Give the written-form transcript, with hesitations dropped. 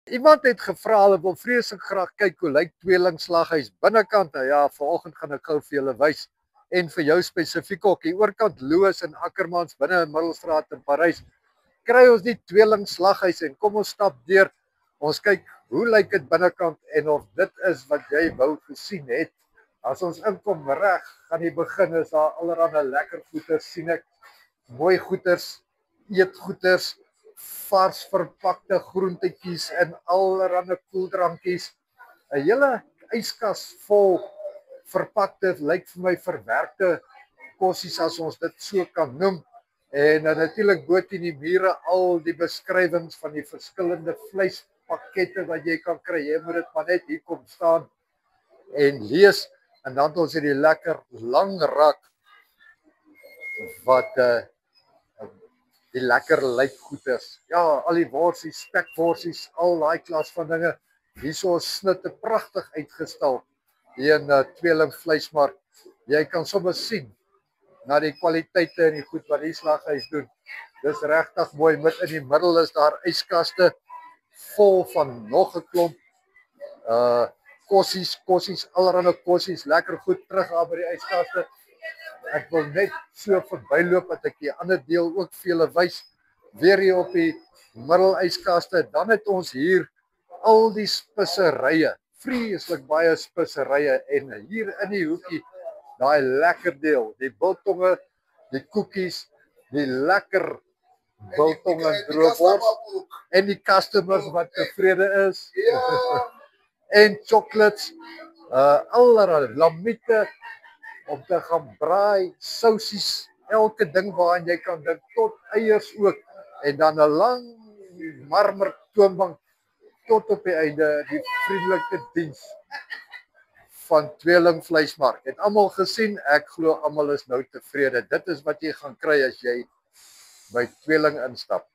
Iemand het gevra, hulle wil vreeslik graag kyk hoe lyk tweelingslaghuis binnekant. Nou ja, vanoggend gaan ek gou vir julle wys en vir jou spesifiek ook. Hier oorkant Loos en Ackermans binne in Middelstraat in Parys kry ons die tweelingslaghuis en kom ons stap deur. Ons kyk hoe lyk dit binnekant en of dit is wat jy wou gesien het. As ons inkom reg, gaan die begin is daar allerlei lekker goeders sien ek. Mooi goeders, eetgoeders, vars verpakte groentetjies en allerlei koeldrankies. 'n Hele yskas vol verpakte, lyk vir my verwerkte kossies as ons dit so kan noem. En natuurlik bo teen die mure al die beskrywings van die verskillende vleispakkette wat jy kan kry. Jy moet dit maar net hier kom staan en lees. En dan het ons hierdie lekker lang rak wat die lekker lykgoeders. Ja, al die worsies, spekworsies, al daai klas van dinge. Hierso is snitte pragtig uitgestal hier in Tweeling Vleismark. Jy kan sommer sien na die kwaliteite en die goed wat die slaghuis doen. Dis regtig mooi. Met in die middel is daar yskaste vol van nog 'n klomp kossies, allerlei kossies, lekker goed terug daar by die yskaste. Ek wil net so verbyloop dat ek die ander deel ook vir julle wys. Weer hier op die middelyskaste. Dan het ons hier al die speserye. Vreeslik baie speserye en hier in die hoekie daai lekker deel, die biltonge, die koekies, die lekker biltong en droewors en die customers wat tevrede is. En chocolates, allerlei lamiete om te gaan braai, sousies, elke ding waaraan jy kan dink, tot eiers ook. En dan 'n lang marmer toonbank tot op die einde, die vriendelike diens van Tweeling Vleismark. Het almal gesien, ek glo almal is nou tevrede. Dit is wat jy gaan kry as jy by Tweeling instap.